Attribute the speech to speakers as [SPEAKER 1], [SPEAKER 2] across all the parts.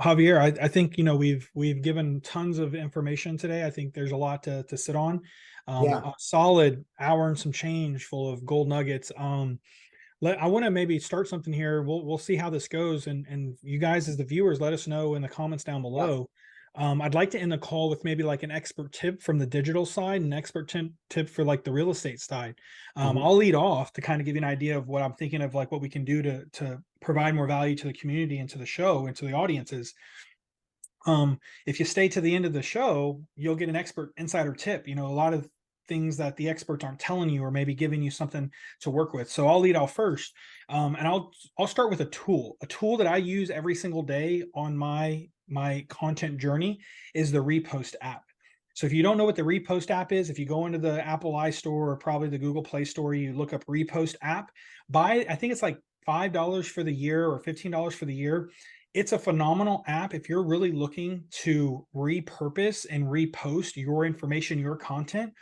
[SPEAKER 1] Javier, I think, we've given tons of information today. I think there's a lot to sit on.
[SPEAKER 2] Yeah,
[SPEAKER 1] A solid hour and some change full of gold nuggets. I want to maybe start something here. We'll see how this goes, and you guys as the viewers, let us know in the comments down
[SPEAKER 2] yeah.
[SPEAKER 1] below. I'd like to end the call with maybe like an expert tip from the digital side, and an expert tip for like the real estate side.
[SPEAKER 2] Mhm.
[SPEAKER 1] I'll lead off to kind of give you an idea of what I'm thinking of, like what we can do to provide more value to the community and to the show and to the audiences. If you stay to the end of the show, you'll get an expert insider tip. A lot of things that the experts aren't telling you, or maybe giving you something to work with. So I'll lead off first, and I'll start with a tool that I use every single day on my content journey is the Repost app. So if you don't know what the Repost app is, if you go into the Apple iStore or probably the Google Play Store, you look up Repost app. I think it's like $5 for the year or $15 for the year. It's a phenomenal app if you're really looking to repurpose and repost your information, your content.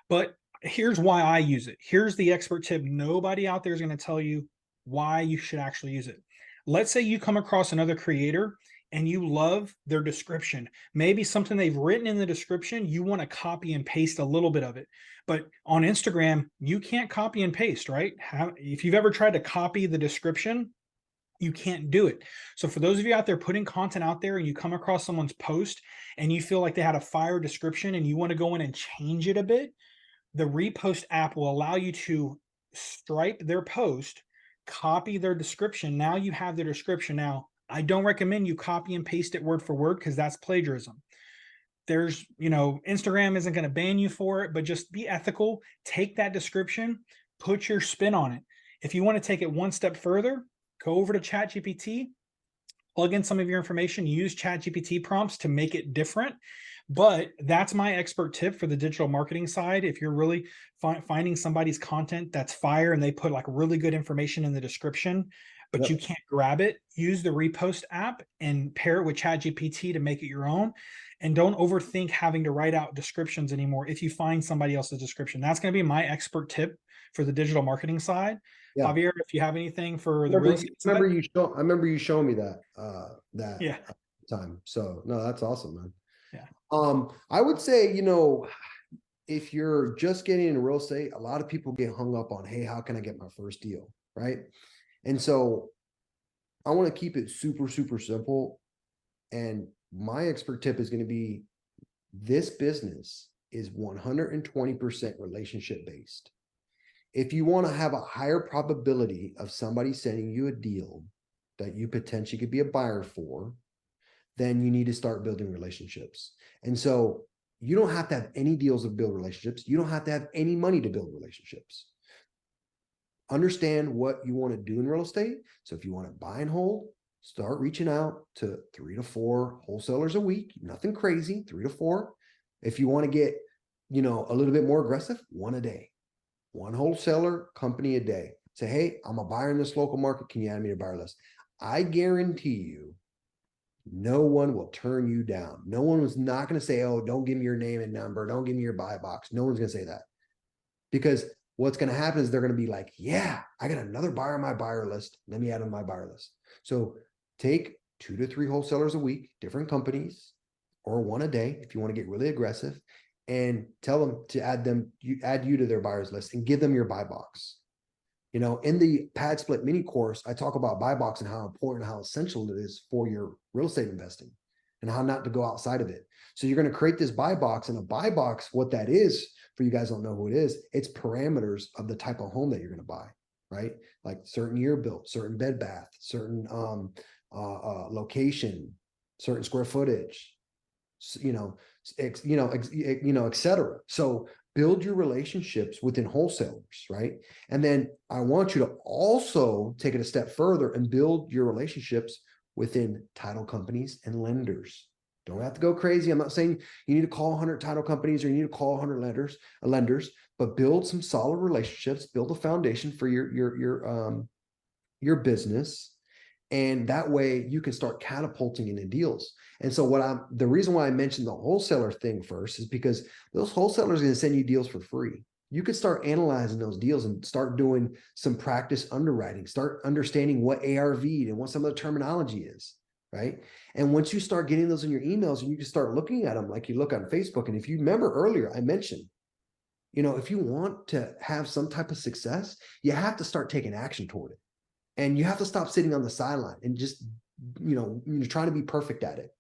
[SPEAKER 1] But here's why I use it. Here's the expert tip. Nobody out there is going to tell you why you should actually use it. Let's say you come across another creator and you love their description. Maybe something they've written in the description, you want to copy and paste a little bit of it. But on Instagram, you can't copy and paste, right? If you've ever tried to copy the description, you can't do it. So for those of you out there putting content out there and you come across someone's post and you feel like they had a fire description and you want to go in and change it a bit, the Repost app will allow you to stripe their post, copy their description. Now you have their description. Now, I don't recommend you copy and paste it word for word because that's plagiarism. Instagram isn't going to ban you for it, but just be ethical. Take that description, put your spin on it. If you want to take it one step further, go over to ChatGPT, plug in some of your information, use ChatGPT prompts to make it different. But that's my expert tip for the digital marketing side. If you're really finding somebody's content that's fire and they put like really good information in the description, but you
[SPEAKER 2] Yep.
[SPEAKER 1] can't grab it, use the Repost app and pair it with ChatGPT to make it your own. And don't overthink having to write out descriptions anymore if you find somebody else's description. That's going to be my expert tip for the digital marketing side.
[SPEAKER 2] Yeah.
[SPEAKER 1] Javier, if you have anything for the real estate side.
[SPEAKER 2] I remember you showing me that
[SPEAKER 1] Yeah.
[SPEAKER 2] time. So no, that's awesome, man.
[SPEAKER 1] Yeah.
[SPEAKER 2] I would say, if you're just getting into real estate, a lot of people get hung up on, hey, how can I get my first deal? Right. And so I want to keep it super, super simple. And my expert tip is going to be this business is 120% relationship based. If you want to have a higher probability of somebody sending you a deal that you potentially could be a buyer for, then you need to start building relationships. And so you don't have to have any deals to build relationships. You don't have to have any money to build relationships. Understand what you want to do in real estate. So if you want to buy and hold, start reaching out to 3 to 4 wholesalers a week. Nothing crazy, 3 to 4. If you want to get, a little bit more aggressive, 1 a day. 1 wholesaler company a day. Say, hey, I'm a buyer in this local market. Can you add me to your buyer list? I guarantee you, no one will turn you down. No one was not going to say, oh, don't give me your name and number. Don't give me your buy box. No one's going to say that. Because what's going to happen is they're going to be like, yeah, I got another buyer on my buyer list. Let me add on my buyer list. So take 2 to 3 wholesalers a week, different companies, or 1 a day if you want to get really aggressive, and tell them to add you to their buyers list and give them your buy box. In the pad split mini course, I talk about buy box and how important, how essential it is for your real estate investing and how not to go outside of it. So you're going to create this buy box, and a buy box, what that is, for you guys don't know who it is, it's parameters of the type of home that you're going to buy, right? Like certain year built, certain bed bath, certain location, certain square footage, et cetera. So build your relationships within wholesalers, right? And then I want you to also take it a step further and build your relationships within title companies and lenders. Don't have to go crazy. I'm not saying you need to call 100 title companies or you need to call 100 lenders, but build some solid relationships, build a foundation for your business. And that way you can start catapulting into deals. And so the reason why I mentioned the wholesaler thing first is because those wholesalers are going to send you deals for free. You could start analyzing those deals and start doing some practice underwriting, start understanding what ARV and what some of the terminology is. right? And once you start getting those in your emails and you can start looking at them like you look on Facebook. And if you remember earlier, I mentioned, if you want to have some type of success, you have to start taking action toward it. And you have to stop sitting on the sideline and just, trying to be perfect at it.